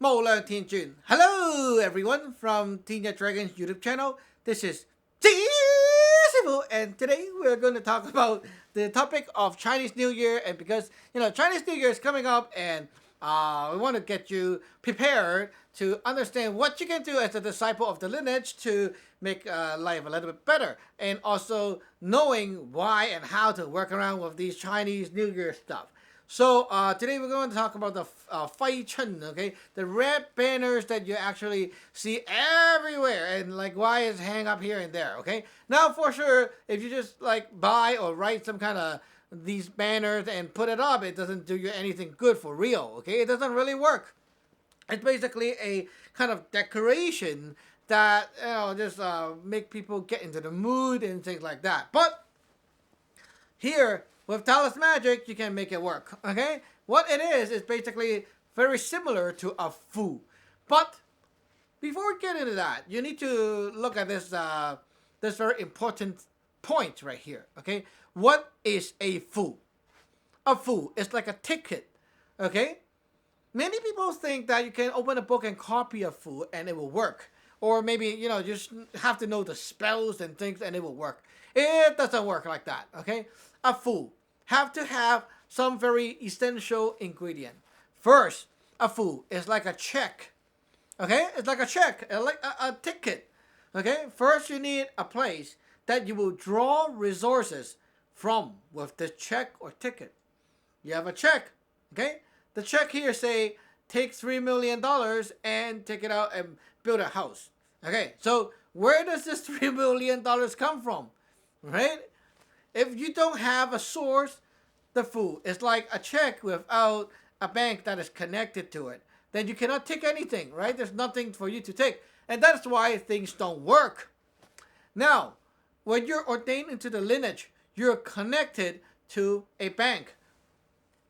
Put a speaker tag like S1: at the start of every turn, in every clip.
S1: 無量天尊. Hello everyone from tinyatdragon's YouTube channel. This is Sifu, and today we're going to talk about the topic of Chinese New Year. And because Chinese New Year is coming up, and we want to get you prepared to understand what you can do as a disciple of the lineage to make life a little bit better, and also knowing why and how to work around with these Chinese New Year stuff. So today we're going to talk about the Fai Chen, okay? The red banners that you actually see everywhere, and like why it's hang up here and there, okay? Now for sure, if you just like buy or write some kind of these banners and put it up, it doesn't do you anything good for real, okay? It doesn't really work. It's basically a kind of decoration that just make people get into the mood and things like that. But here with Taoist magic, you can make it work, okay? What it is basically very similar to a fu. But before we get into that, you need to look at this this very important point right here, okay? What is a fu? A fu is like a ticket, okay? Many people think that you can open a book and copy a fu and it will work. Or maybe, just have to know the spells and things and it will work. It doesn't work like that, okay? A fu have to have some very essential ingredient. First, a fu is like a check, okay? It's like a check, like a ticket, okay? First, you need a place that you will draw resources from with the check or ticket. You have a check, okay? The check here say, take $3 million and take it out and build a house. Okay, so where does this $3 million come from, right? If you don't have a source, the fu is like a check without a bank that is connected to it. Then you cannot take anything, right? There's nothing for you to take. And that's why things don't work. Now, when you're ordained into the lineage, you're connected to a bank.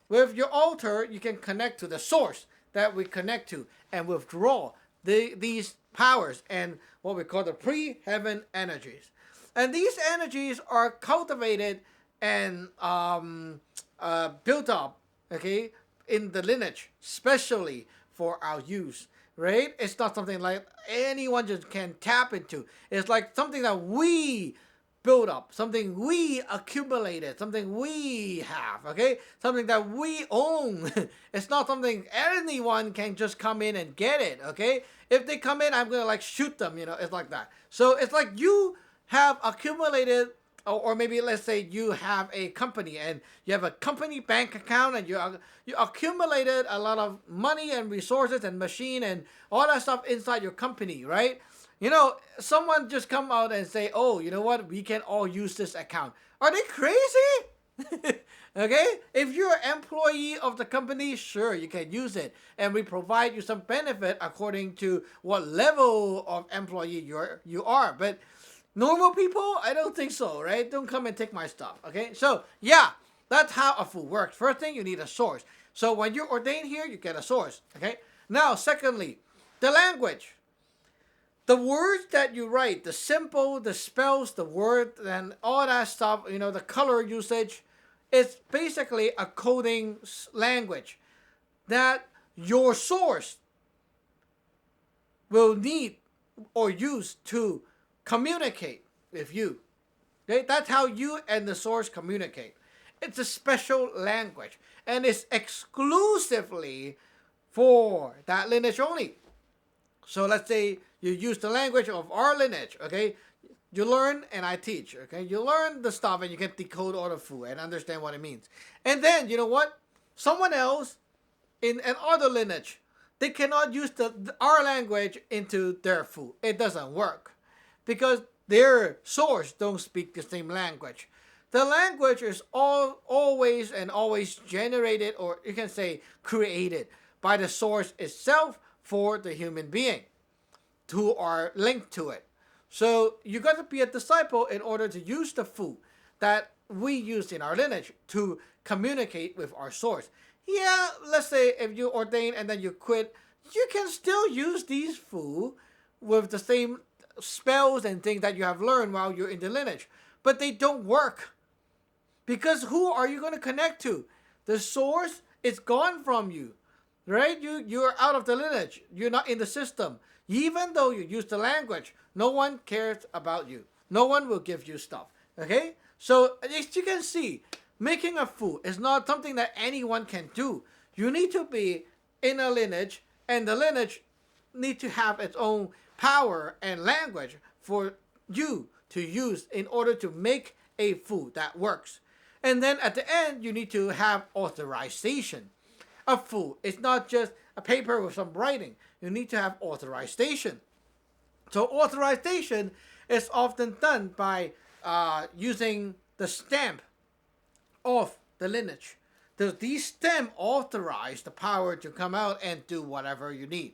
S1: With your altar, you can connect to the source that we connect to and withdraw these powers and what we call the pre-heaven energies. And these energies are cultivated and built up, okay, in the lineage, especially for our use, right? It's not something like anyone just can tap into. It's like something that we build up, something we accumulated, something we have, okay? Something that we own. It's not something anyone can just come in and get it, okay? If they come in, I'm gonna like shoot them, it's like that. So it's like you have accumulated, or maybe let's say you have a company and you have a company bank account and you accumulated a lot of money and resources and machine and all that stuff inside your company, right? Someone just come out and say, oh, you know what? We can all use this account. Are they crazy? Okay? If you're an employee of the company, sure, you can use it. And we provide you some benefit according to what level of employee you are. But normal people, I don't think so, right? Don't come and take my stuff, okay? So, yeah, that's how a fu works. First thing, you need a source. So when you're ordained here, you get a source, okay? Now, secondly, the language. The words that you write, the symbol, the spells, the word, and all that stuff, the color usage, it's basically a coding language that your source will need or use to communicate with you. Okay? That's how you and the source communicate. It's a special language, and it's exclusively for that lineage only. So let's say you use the language of our lineage, okay? You learn and I teach, okay? You learn the stuff and you can decode all the fu and understand what it means. And then, you know what? Someone else in another lineage, they cannot use our language into their fu. It doesn't work because their source don't speak the same language. The language is always generated, or you can say created, by the source itself for the human being who are linked to it. So you got to be a disciple in order to use the fu that we use in our lineage to communicate with our source. Yeah, let's say if you ordain and then you quit, you can still use these fu with the same spells and things that you have learned while you're in the lineage. But they don't work. Because who are you going to connect to? The source is gone from you. right? You're out of the lineage. You're not in the system. Even though you use the language, no one cares about you. No one will give you stuff. Okay? So as you can see, making a food is not something that anyone can do. You need to be in a lineage, and the lineage need to have its own power and language for you to use in order to make a food that works. And then at the end, you need to have authorization. A food is not just a paper with some writing. You need to have authorization. So authorization is often done by using the stamp of the lineage. These stamp authorize the power to come out and do whatever you need.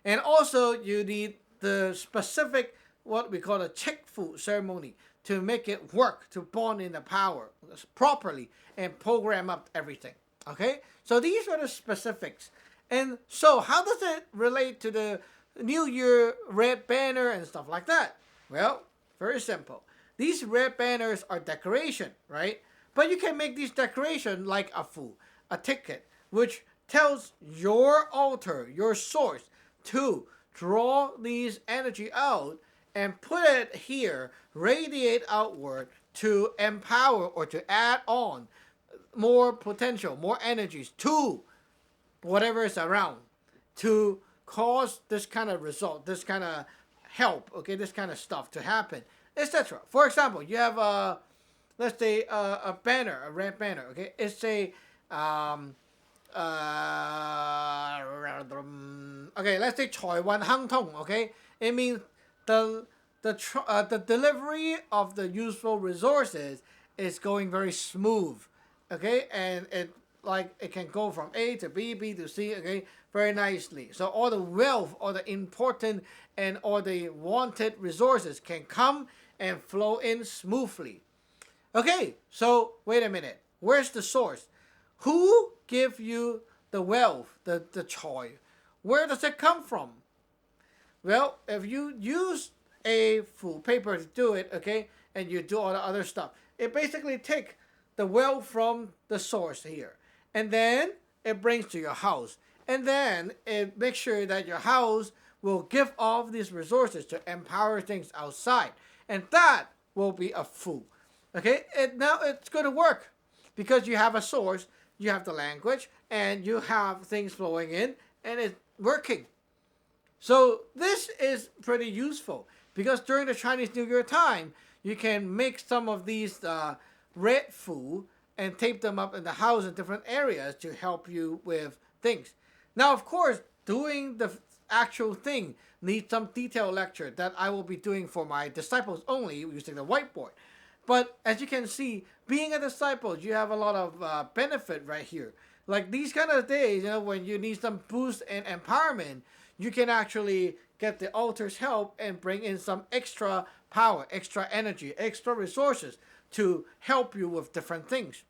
S1: And also you need the specific, what we call a Chikfu ceremony, to make it work, to bond in the power properly and program up everything. Okay? So these are the specifics. And so how does it relate to the New Year red banner and stuff like that? Well, very simple. These red banners are decoration, right? But you can make these decoration like a fu, a ticket, which tells your altar, your source, to draw these energy out and put it here, radiate outward to empower or to add on more potential, more energies to whatever is around to cause this kind of result, this kind of help, okay, this kind of stuff to happen, etc. For example, you have a, let's say a banner, a red banner, okay, it's a okay, let's say 財運亨通, okay, it means the delivery of the useful resources is going very smooth, okay, and it can go from A to B, B to C, okay, very nicely. So all the wealth, all the important and all the wanted resources can come and flow in smoothly. Okay, so wait a minute. Where's the source? Who give you the wealth, the choice? Where does it come from? Well, if you use a full paper to do it, okay, and you do all the other stuff, it basically take the wealth from the source here, and then it brings to your house, and then it makes sure that your house will give off these resources to empower things outside, and that will be a fu. Okay, now it's going to work because you have a source, you have the language, and you have things flowing in, and it's working. So this is pretty useful because during the Chinese New Year time, you can make some of these red fu and tape them up in the house in different areas to help you with things. Now, of course, doing the actual thing needs some detailed lecture that I will be doing for my disciples only using the whiteboard. But as you can see, being a disciple, you have a lot of benefit right here. Like these kind of days, when you need some boost and empowerment, you can actually get the altar's help and bring in some extra power, extra energy, extra resources to help you with different things.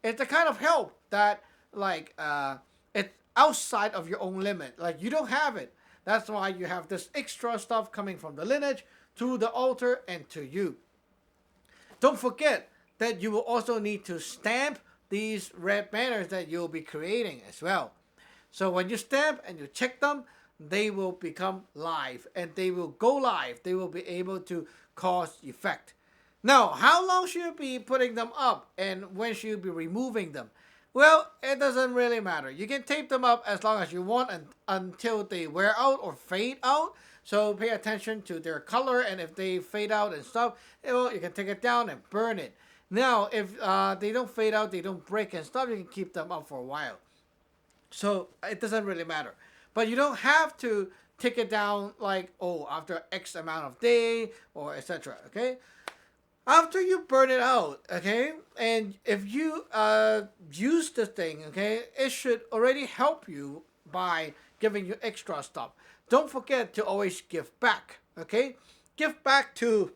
S1: It's the kind of help that it's outside of your own limit. Like you don't have it. That's why you have this extra stuff coming from the lineage to the altar and to you. Don't forget that you will also need to stamp these red banners that you'll be creating as well. So when you stamp and you check them, they will become live and they will go live. They will be able to cause effect. Now, how long should you be putting them up and when should you be removing them? Well, it doesn't really matter. You can tape them up as long as you want until they wear out or fade out. So pay attention to their color, and if they fade out and stuff, you can take it down and burn it. Now, if they don't fade out, they don't break and stuff, you can keep them up for a while. So it doesn't really matter. But you don't have to take it down after X amount of day or etc. Okay? After you burn it out, okay, and if you use the thing, okay, it should already help you by giving you extra stuff. Don't forget to always give back, okay? Give back to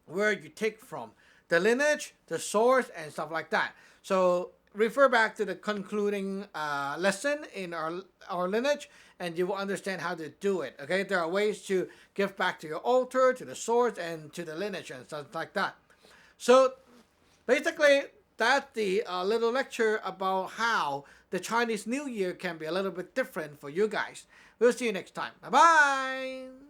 S1: where you take from. The lineage, the source, and stuff like that. So refer back to the concluding lesson in our lineage, and you will understand how to do it, okay? There are ways to give back to your altar, to the source, and to the lineage, and stuff like that. So basically, that's the little lecture about how the Chinese New Year can be a little bit different for you guys. We'll see you next time. Bye bye.